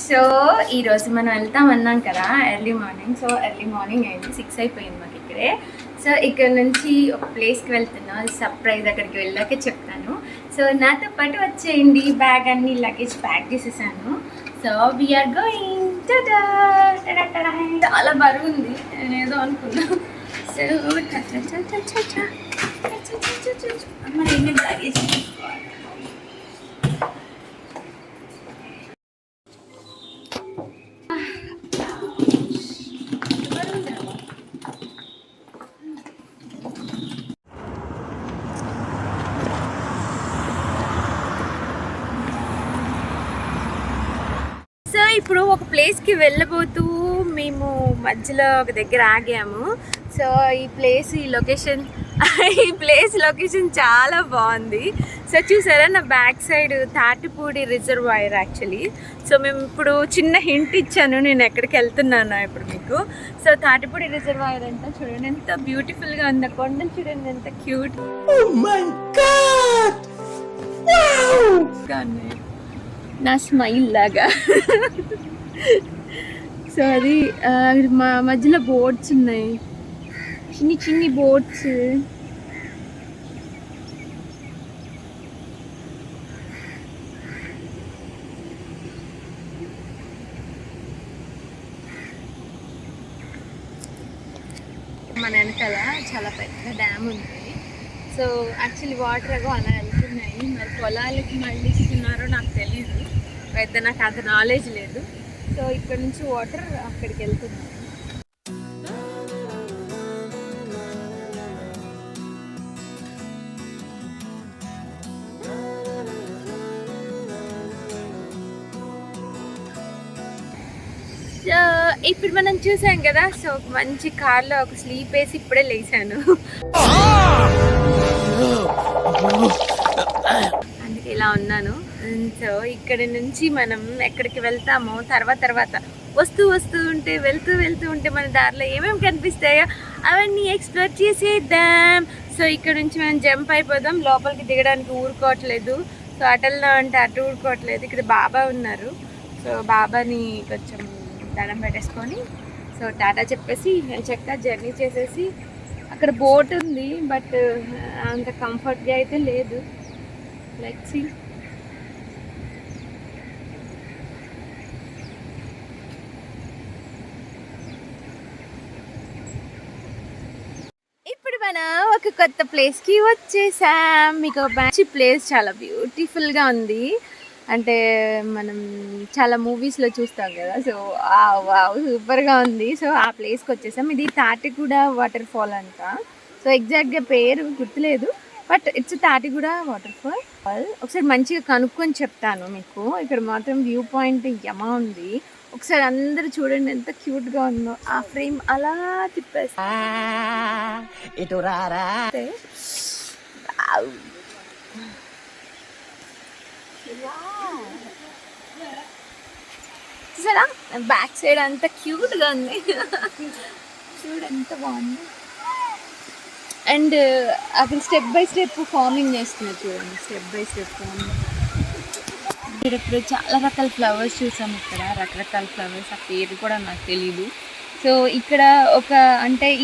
So ఈరోజు మనం వెళ్తామన్నాం కదా early morning. So early morning అయింది, 6 అయిపోయింది మాకు ఇక్కడే. సో ఇక్కడ నుంచి ఒక ప్లేస్కి వెళ్తున్నా, సర్ప్రైజ్. అక్కడికి వెళ్ళాకే చెప్తాను. సో నాతో పాటు వచ్చేయండి. బ్యాగ్ అన్ని లగేజ్ ప్యాక్ చేసేసాను. So we are going. చాలా బరువు ఉంది, నేనేదో అనుకున్నా. సో అమ్మ నేను లగేజ్ ఇప్పుడు ఒక ప్లేస్కి వెళ్ళబోతూ మేము మధ్యలో ఒక దగ్గర ఆగాము. సో ఈ ప్లేస్ లొకేషన్ చాలా బాగుంది. సో చూసారా, నా back side Tatipudi reservoir actually. So మేము ఇప్పుడు చిన్న హింట్ ఇచ్చాను నేను ఎక్కడికి వెళ్తున్నాను ఇప్పుడు మీకు. సో తాటిపూడి రిజర్వాయర్ అంతా చూడండి ఎంత బ్యూటిఫుల్గా ఉంది. కొండను చూడండి ఎంత క్యూట్. నా స్మైల్ లాగా. సో అది మా మధ్యలో బోట్స్ ఉన్నాయి, చిన్ని బోట్స్. మన వెనకాల చాలా పెద్ద డ్యామ్ ఉంది. సో యాక్చువల్లీ వాటర్ ఏగో అలా వెళ్తున్నాయి. మరి పొలాలకి మళ్ళీ ఇస్తున్నారో నాకు తెలీదు, పెద్ద నాకు అంత నాలెడ్జ్ లేదు. సో ఇక్కడ నుంచి వాటర్ అక్కడికి వెళ్తున్నాయి. సో ఇప్పుడు మనం చూసాం కదా. సో మంచి కార్లో ఒక స్లీప్ వేసి ఇప్పుడే లేచాను. అందుకే ఇలా ఉన్నాను. సో ఇక్కడ నుంచి మనం ఎక్కడికి వెళ్తామో తర్వాత వస్తూ ఉంటే వెళ్తూ ఉంటే మన దారిలో ఏమేమి కనిపిస్తాయో అవన్నీ ఎక్స్ప్లోర్ చేసేద్దాం. సో ఇక్కడ నుంచి మనం జంప్ అయిపోదాం. లోపలికి దిగడానికి ఊరుకోవట్లేదు. సో అటల్లో అంటే అటు ఊరుకోవట్లేదు. ఇక్కడ బాబా ఉన్నారు. సో బాబాని కొంచెం దండం పెట్టేసుకొని సో టాటా చెప్పేసి చక్కగా జర్నీ చేసేసి, అక్కడ బోట్ ఉంది బట్ అంత కంఫర్ట్గా అయితే లేదు. లైక్ సీ, ఇప్పుడు మనం ఒక కొత్త ప్లేస్కి వచ్చేసాం. మీకు మంచి ప్లేస్, చాలా బ్యూటిఫుల్గా ఉంది. అంటే మనం చాలా మూవీస్లో చూస్తాం కదా. సో వావ్ సూపర్గా ఉంది. సో ఆ ప్లేస్కి వచ్చేసాం. ఇది తాటిగూడ వాటర్ ఫాల్ అంట. సో ఎగ్జాక్ట్గా పేరు గుర్తులేదు, but it's Tatiguda water fall. ఒకసారి మంచిగా కనుక్కొని చెప్తాను మీకు. ఇక్కడ మాత్రం వ్యూ పాయింట్ యమా ఉంది. ఒకసారి అందరూ చూడండి ఎంత క్యూట్గా ఉందో. ఆ ఫ్రేమ్ అలా తిప్పేస్తే చూసారా, బ్యాక్ సైడ్ అంతా క్యూట్గా ఉంది. చూడు ఎంత బాగుంది. అండ్ అక్కడ స్టెప్ బై స్టెప్ ఫార్మింగ్ చేస్తున్నారు చూడండి. Step by step farming. ఇప్పుడు చాలా రకాల ఫ్లవర్స్ చూసాం. ఇక్కడ రకరకాల ఫ్లవర్స్, ఆ పేరు కూడా నాకు తెలీదు. సో ఇక్కడ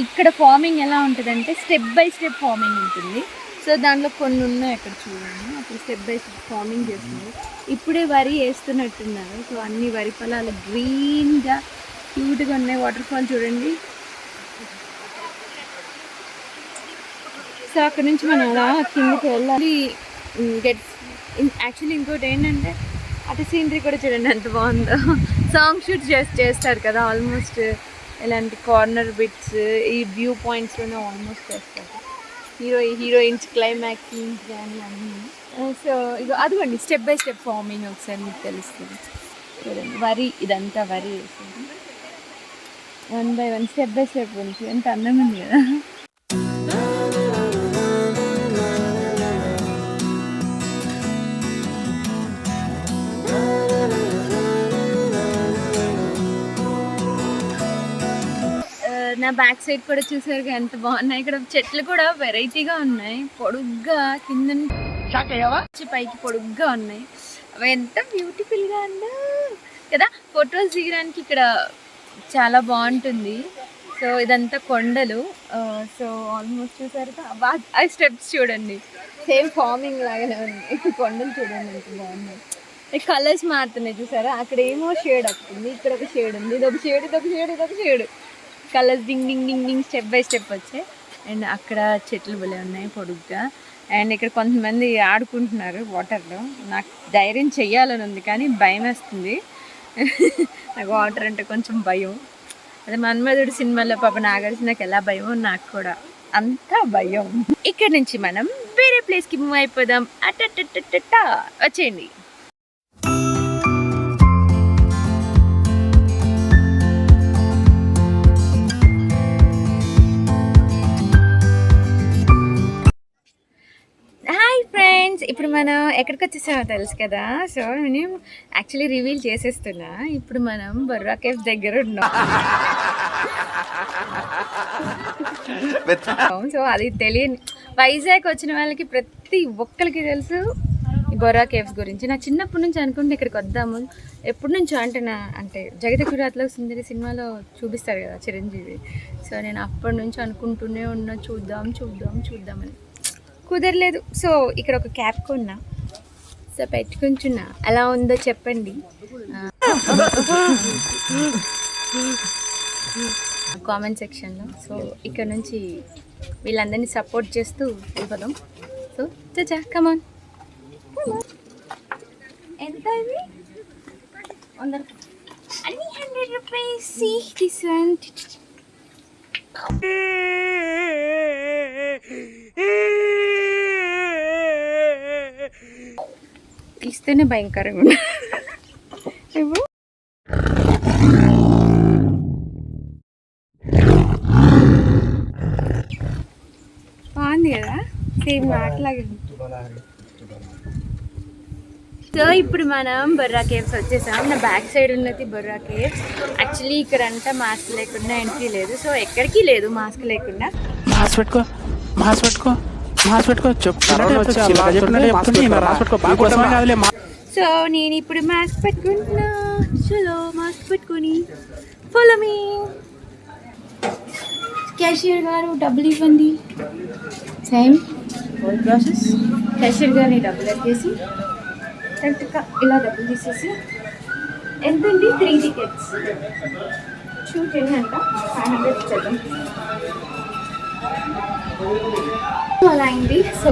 ఇక్కడ ఫార్మింగ్ ఎలా ఉంటుందంటే స్టెప్ బై స్టెప్ ఫార్మింగ్ ఉంటుంది. సో దాంట్లో కొన్ని ఉన్నాయి అక్కడ చూడండి. అప్పుడు స్టెప్ బై స్టెప్ ఫార్మింగ్ చేస్తున్నారు. ఇప్పుడే వరి వేస్తున్నట్టున్నారు. సో అన్ని వరి పొలాలు గ్రీన్గా క్యూట్గా ఉన్నాయి. వాటర్ ఫాల్ చూడండి. సో అక్కడ నుంచి మనం అలా కిందకి వెళ్ళాలి. యాక్చువల్లీ ఇంకోటి ఏంటంటే అటు సీనరీ కూడా చూడండి ఎంత బాగుందో. సాంగ్ షూట్ చేస్తారు కదా ఆల్మోస్ట్ ఇలాంటి కార్నర్ బిట్స్ ఈ వ్యూ పాయింట్స్లోనే ఆల్మోస్ట్ చేస్తారు. హీరోయిన్స్ క్లైమాక్స్ సీన్స్ కానీ అన్నీ. సో ఇక అదిగోండి స్టెప్ బై స్టెప్ ఫార్మింగ్ ఒకసారి మీకు తెలుస్తుంది చూడండి. వరి, ఇదంతా వరి వేస్తుంది 1 by 1 స్టెప్ బై స్టెప్ ఉంది. ఎంత అందంగా ఉంది కదా. నా బ్యాక్ సైడ్ కూడా చూసారు ఎంత బాగున్నాయి. ఇక్కడ చెట్లు కూడా వెరైటీగా ఉన్నాయి, పొడుగ్గా కింద పైకి పొడుగ్గా ఉన్నాయి. అవి ఎంత బ్యూటిఫుల్గా ఉందో. కదా. ఫొటోస్ దిగడానికి ఇక్కడ చాలా బాగుంటుంది. సో ఇదంతా కొండలు. సో ఆల్మోస్ట్ చూసారు ఆ స్టెప్స్ చూడండి, సేమ్ ఫార్మింగ్ లాగానే ఉంది. కొండలు చూడండి ఎంత బాగున్నాయి. కలర్స్ మారుతున్నాయి చూసారా, అక్కడ ఏమో షేడ్ వస్తుంది, ఇక్కడ ఒక షేడ్ ఉంది, ఇదొక షేడ్, ఇదొక షేడ్, ఇదొక shade. Colours ding ding ding ding step by step వచ్చాయి. అండ్ అక్కడ చెట్లు భలే ఉన్నాయి పొడుగ్గా. అండ్ ఇక్కడ కొంతమంది ఆడుకుంటున్నారు వాటర్లో. నాకు ధైర్యం చెయ్యాలని ఉంది కానీ భయం వేస్తుంది. నాకు వాటర్ అంటే కొంచెం భయం. అదే మన్మధుడు సినిమాలో పాప నాగార్జునకి ఎలా భయమో నాకు కూడా అంతా భయం. ఇక్కడ నుంచి మనం వేరే ప్లేస్కి మూవ్ అయిపోదాం. అట్ట వచ్చేయండి. ఇప్పుడు మనం ఎక్కడికి వచ్చేసామో తెలుసు కదా. సో నేను యాక్చువల్లీ రివీల్ చేసేస్తున్నా. ఇప్పుడు మనం బొర్రా కేవ్స్ దగ్గర ఉన్నాం. సో అది తెలియని వైజాగ్ వచ్చిన వాళ్ళకి ప్రతి ఒక్కరికి తెలుసు ఈ బొర్రా కేవ్స్ గురించి. నా చిన్నప్పటి నుంచి అనుకుంటే ఇక్కడికి వద్దాము ఎప్పటి నుంచో, అంటే జగదేగురాత్లో సుందరి సినిమాలో చూపిస్తారు కదా చిరంజీవి. సో నేను అప్పటి నుంచి అనుకుంటూనే ఉన్నా చూద్దామని, కుదరలేదు. సో ఇక్కడ ఒక క్యాప్ కొన్నా, సో పెట్టుకుంటున్నా. ఎలా ఉందో చెప్పండి కామెంట్ సెక్షన్లో. సో ఇక్కడ నుంచి వీళ్ళందరినీ సపోర్ట్ చేస్తూ వెళ్ళిపోదాం. సో చచ్చా కమాన్. ఎంత ఇది? 100 అన్ని 100 రూపీస్. See this one. తీస్తేనే భయంకరంగా ఉంది. బాగుంది కదా, సేమ్ అట్లాగే. సో ఇప్పుడు మనం బొర్రా కేవ్స్ వచ్చేసాం. నా బ్యాక్ సైడ్ ఉన్నది బొర్రా కేవ్స్. యాక్చువల్లీ ఇక్కడ అంతా మాస్క్ లేకుండా ఎంట్రీ లేదు. సో ఎక్కడికి లేదు మాస్క్ లేకుండా. సో నేను ఇప్పుడు మాస్క్ పెట్టుకుంటున్నా. చలో మాస్క్ పెట్టుకొని ఫాలో మీ. క్యాషియర్ గారు డబ్బులు ఇవ్వండి. Same process. క్యాషియర్ గారిని డబ్బులు ఎక్కేసి కరెక్ట్గా ఇలా డబ్బులు తీసేసి ఎంతండి 3 టికెట్స్ 210 అంట 500 ఇచ్చేద్దాం. అలా అయింది. సో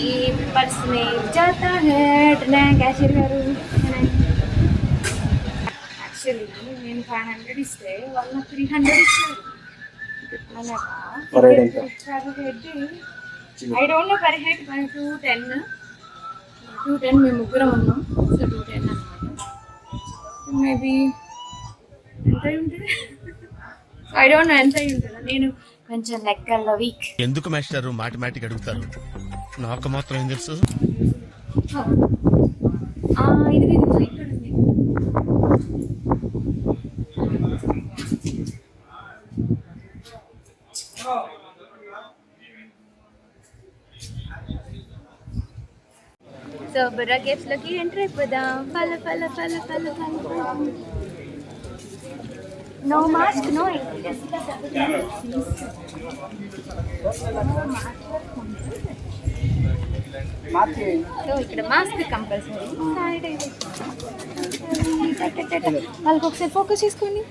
ఈ పర్స్ మే జాతా హై క్యాషియర్ గారు. యాక్చువల్లీ నేను 500 ఇస్తే వాళ్ళు 300 ఇచ్చారు. I don't know per head 210 మేము ముగ్గురం ఉన్నాం. సో 210 అనమాట. మేబీ ఎంత ఉంటుంది ఐ డోంట్ నో ఎంత ఉంటుందా. నేను కొంచెం లెక్కల్లో వీక్. ఎందుకు మాస్టర్ మాటిమాటికి అడుగుతారు, నాకు మాత్రం ఏం తెలుసు. ఇది ఇక్కడ ఉంది. సో బొర్రా కేవ్స్ లోకి ఎంటర్ అయిపోదాం. Follow. No mask no entry. So ఇక్కడ మాస్క్ కంపల్సరీ. వాళ్ళకి ఒకసారి ఫోకస్ చేసుకోండి.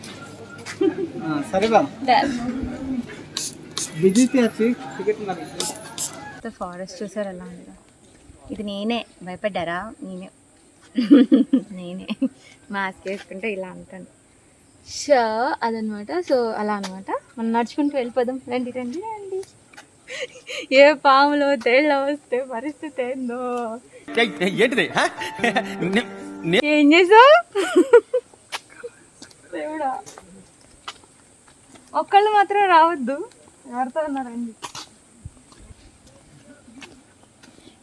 ఫారెస్ట్ చూసారు ఎలా ఉంది. ఇది నేనే భయపడ్డారా? నేనే మాస్క్ వేసుకుంటే ఇలా అంటాను. సో అదనమాట. సో అలా అనమాట. మనం నడుచుకుంటూ వెళ్ళిపోదాం. రండి. ఏ పాములో తేళ్ళ వస్తే పరిస్థితి ఏందో. ఏం చేసావు దేవుడా? ఒక్కళ్ళు మాత్రం రావద్దు, ఎవరితో ఉన్నారండి.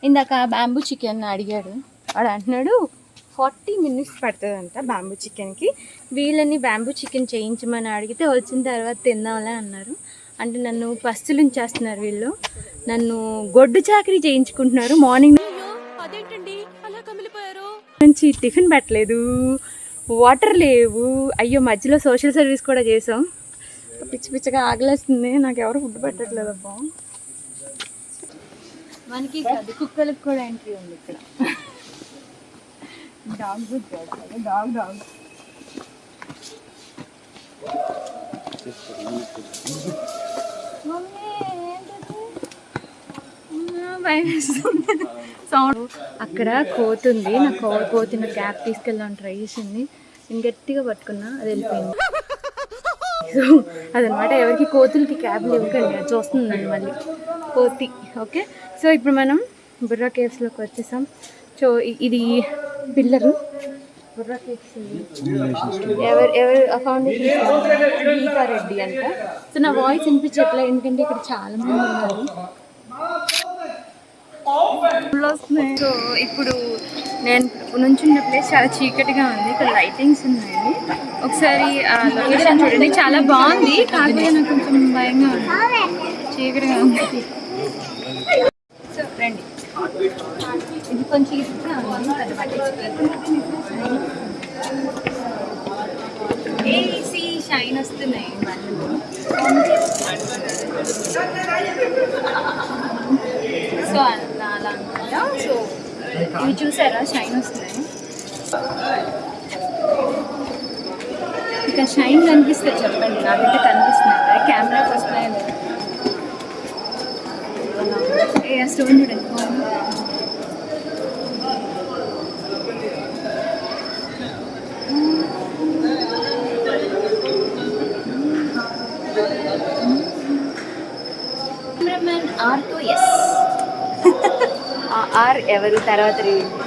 ఇందాక బ్యాంబూ చికెన్ అడిగాడు. వాడు అంటున్నాడు 40 minutes పడుతుందంట బ్యాంబూ చికెన్కి. వీళ్ళని బ్యాంబూ చికెన్ చేయించమని అడిగితే వచ్చిన తర్వాత తిందాంలే అన్నారు. అంటే నన్ను పస్తులుంచేస్తున్నారు వీళ్ళు. నన్ను గొడ్డు చాకరీ చేయించుకుంటున్నారు. మార్నింగ్ నుంచి టిఫిన్ పెట్టలేదు, వాటర్ లేవు. అయ్యో మధ్యలో సోషల్ సర్వీస్ కూడా చేసాం. పిచ్చి పిచ్చగా ఆగలేస్తుంది. నాకు ఎవరు ఫుడ్ పెట్టట్లేదు అబ్బా. మనకి కాదు కుక్కలకు కూడా ఎంట్రీ ఉంది ఇక్కడ. Dog dog dog sound. అక్కడ కోతుంది. నాకు కోతిని క్యాప్ తీసుకెళ్ళాలని ట్రై చేసింది. నేను గట్టిగా పట్టుకున్నా, అది వెళ్ళిపోయింది. సో అదనమాట. ఎవరికి కోతులకి క్యాబ్లు ఇవ్వకండి, అది చూస్తుందండి మళ్ళీ కోతి. ఓకే, సో ఇప్పుడు మనం బుర్రా కేవ్స్లోకి వచ్చేసాం. సో ఇది పిల్లరు బుర్రా కేవ్స్. ఎవరు ఫౌండేషన్ గీతారెడ్డి అంట. సో నా వాయిస్ వినిపించట్లే, ఎందుకంటే ఇక్కడ చాలా మంది ఉన్నారు. సో ఇప్పుడు నేను నుంచున్న ప్లేస్ చాలా చీకటిగా ఉంది. ఇక్కడ లైటింగ్స్ ఉన్నాయి. ఒకసారి ఆ లొకేషన్ చూడండి, చాలా బాగుంది. కాకపోతే నాకు కొంచెం భయంగా ఉంది, చీకటిగా ఉంది. సో రండి, ఇది కొంచెం ఇసుగా ఉంది, పెద్ద పట్టించుకోవాలి. ఏసీ షైన్ వస్తున్నాయి. సో అలా అనమాట. సో ఇవి చూసారా, షైన్ వస్తున్నాయి. ఇక షైన్ కనిపిస్తుంది చెప్పండి, నాకైతే కనిపిస్తుంది. కెమెరాకి వస్తున్నాయి ఏ స్టోన్ చూడండి. కెమెరామెన్ ఆర్తో ఎస్ ఆర్ ఎవరు తర్వాత కెమెరామెన్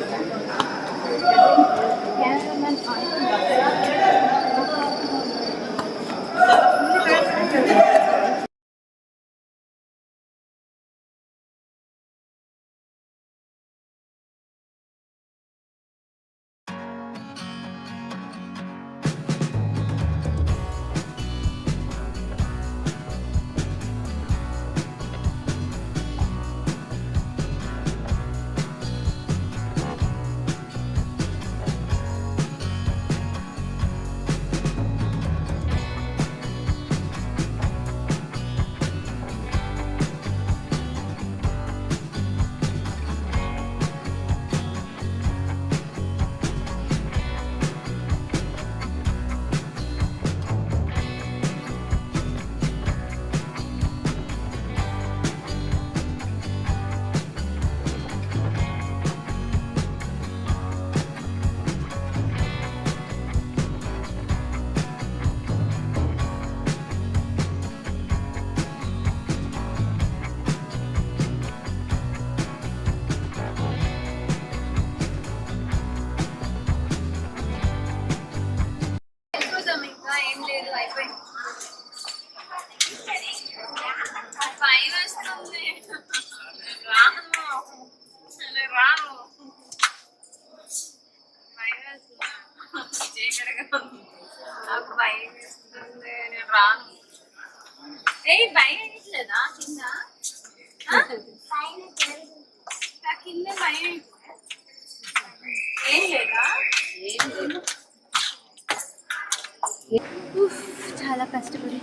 భయలేదా కింద భయం ఏం లేదా? చాలా కష్టపడి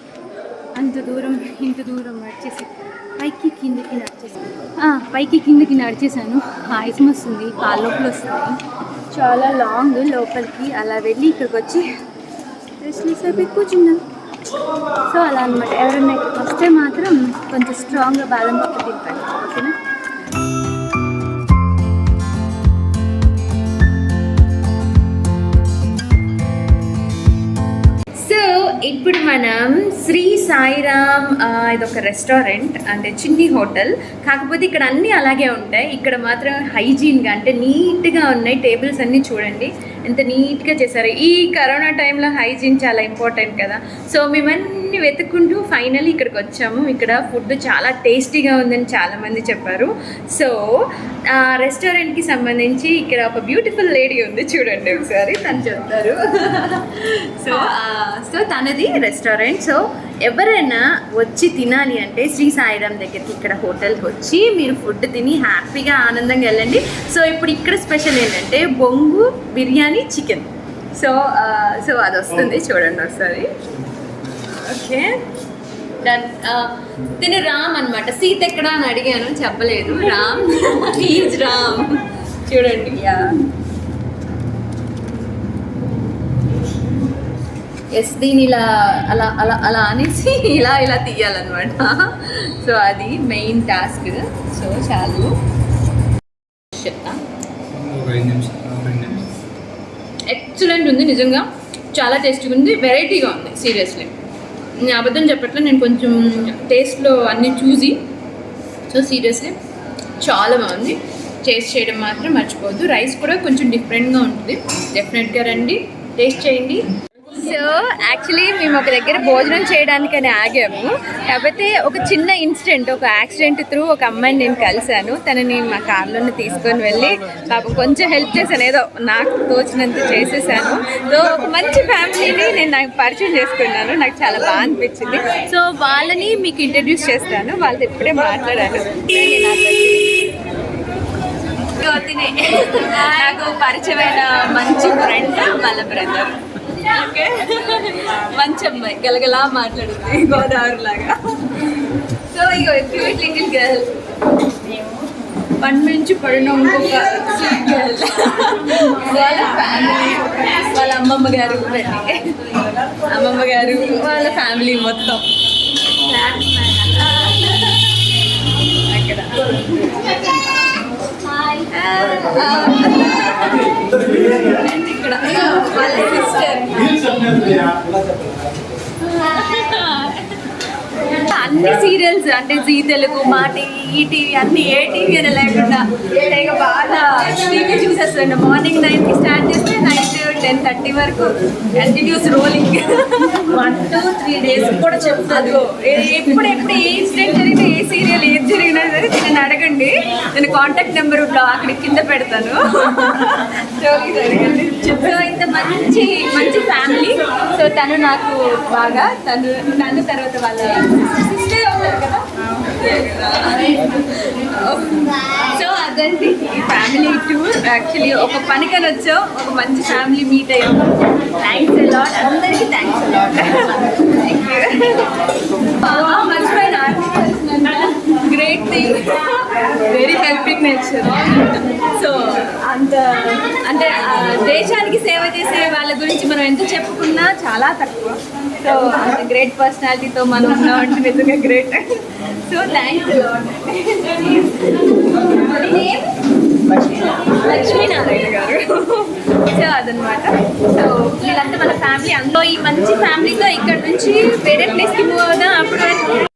ఇంత దూరం నడిచేసి పైకి కిందకి నడిచేసాను. ఆయాసం వస్తుంది, కాళ్ళ నొప్పులు వస్తుంది, చాలా లాంగ్ లోపలికి. అలా వెళ్ళి ఇక్కడికి వచ్చి రెస్ట్ తీసేపు కూర్చున్నాను. సో అలా అనమాట. ఎవరైనా వస్తే మాత్రం కొంచెం స్ట్రాంగ్గా బాదం పప్పు తింటాను. ఓకేనా? ఇప్పుడు మనం శ్రీ సాయిరామ్, ఇదొక రెస్టారెంట్ అంటే చిన్ని హోటల్. కాకపోతే ఇక్కడ అన్నీ అలాగే ఉంటాయి. ఇక్కడ మాత్రం హైజీన్గా అంటే నీట్గా ఉన్నాయి. టేబుల్స్ అన్నీ చూడండి ఎంత నీట్గా చేశారు. ఈ కరోనా టైంలో హైజీన్ చాలా ఇంపార్టెంట్ కదా. సో మేమన్నీ వెతుక్కుంటూ ఫైనల్లీ ఇక్కడికి వచ్చాము. ఇక్కడ ఫుడ్ చాలా టేస్టీగా ఉందని చాలామంది చెప్పారు. సో రెస్టారెంట్కి సంబంధించి ఇక్కడ ఒక బ్యూటిఫుల్ లేడీ ఉంది, చూడండి ఒకసారి, తను చెప్తారు. సో తనది రెస్టారెంట్. సో ఎవరైనా వచ్చి తినాలి అంటే శ్రీ సాయిరామ్ దగ్గరికి ఇక్కడ హోటల్కి వచ్చి మీరు ఫుడ్ తిని హ్యాపీగా ఆనందంగా వెళ్ళండి. సో ఇప్పుడు ఇక్కడ స్పెషల్ ఏంటంటే బొంగు బిర్యానీ చికెన్. సో అది వస్తుంది చూడండి ఒకసారి. Okay done. తిను రామ్ అనమాట. సీత ఎక్కడ అని అడిగాను, చెప్పలేదు. రామ్ ఈజ్ రామ్. చూడండి. ఎస్, దీని ఇలా అలా అలా అలా అనేసి ఇలా తీయాలన్నమాట. సో అది మెయిన్ టాస్క్. సో చాలు చెప్తా. ఎక్సలెంట్ ఉంది నిజంగా, చాలా టేస్టీగా ఉంది, వెరైటీగా ఉంది. సీరియస్లీ నేను అబద్ధం చెప్పట్లేదు, నేను కొంచెం టేస్ట్లో అన్నీ చూసి. సో సీరియస్లీ చాలా బాగుంది. టేస్ట్ చేయడం మాత్రం మర్చిపోవద్దు. రైస్ కూడా కొంచెం డిఫరెంట్గా ఉంటుంది. డెఫినెట్గా రండి, టేస్ట్ చేయండి. సో యాక్చువల్లీ మేము ఒక దగ్గర భోజనం చేయడానికని ఆగాము. కాకపోతే ఒక చిన్న ఇన్సిడెంట్, ఒక యాక్సిడెంట్ త్రూ ఒక అమ్మాయిని నేను కలిశాను. తనని మా కార్లోనే తీసుకొని వెళ్ళి పాపం కొంచెం హెల్ప్ చేశాను, ఏదో నాకు తోచినంత చేసేసాను. సో ఒక మంచి ఫ్యామిలీని నేను నాకు పరిచయం చేసుకున్నాను, నాకు చాలా బాగా అనిపించింది. సో వాళ్ళని మీకు ఇంట్రడ్యూస్ చేస్తాను. వాళ్ళతో ఇప్పుడే మాట్లాడాను. నాకు పరిచయమైన మంచి ఫ్రెండ్ వాళ్ళ బ్రదర్. ఓకే, మంచి అమ్మాయి, గలగలా మాట్లాడుతుంది గోదావరి లాగా. సో ఇక క్యూట్ లిటిల్ గర్ల్, పండించి పడిన ఇంకొక స్వీట్ గర్ల్. వాళ్ళ ఫ్యామిలీ, వాళ్ళ అమ్మమ్మ గారు, అమ్మమ్మ గారు, వాళ్ళ ఫ్యామిలీ మొత్తం అక్కడ. ఇక్కడ వాళ్ళ సిస్టర్. అన్ని సీరియల్స్ అంటే జీ తెలుగు, మా టీవీ, ఈ టీవీ, అన్ని ఏ టీవీ అని లేకుండా ఇక బాగా టీవీ చూసేస్తాను. మార్నింగ్ 9కి స్టార్ట్ చేస్తే నైట్ 10:30 వరకు కంటిన్యూస్ రోలింగ్. 1 to 3 days కూడా చెప్తాను. ఎప్పుడు ఏ ఇన్సిడెంట్ జరిగినా, ఏ సీరియల్ ఏది జరిగినా సరే నేను అడగండి, నేను కాంటాక్ట్ నెంబర్ అక్కడ కింద పెడతాను. సో ఇంత మంచి మంచి ఫ్యామిలీ. సో తను నాకు బాగా, నన్ను తర్వాత వాళ్ళ సిస్టర్ అవుతారు కదా. సో అదండి ఫ్యామిలీ టూర్. యాక్చువల్లీ ఒక పనికని వచ్చాం, ఒక మంచి ఫ్యామిలీ మీట్ అయ్యాం. థ్యాంక్స్ అలాట్, అందరికీ థ్యాంక్స్ అలాట్. Thank you. మర్చిపోయిన great thing, very helping nature. So అంటే దేశానికి సేవ చేసే వాళ్ళ గురించి మనం ఎంత చెప్పుకున్నా చాలా తక్కువ. సో అంత గ్రేట్ పర్సనాలిటీతో మనం ఉన్నామంటే నిజంగా great. So thanks a lot. Lakshminarayana గారు. సో అదనమాట. సో వీళ్ళంతా మన ఫ్యామిలీ. అందులో ఈ మంచి ఫ్యామిలీతో ఇక్కడ నుంచి వేరే ప్లేస్కి మూవ్ అవుదాం. అప్పుడు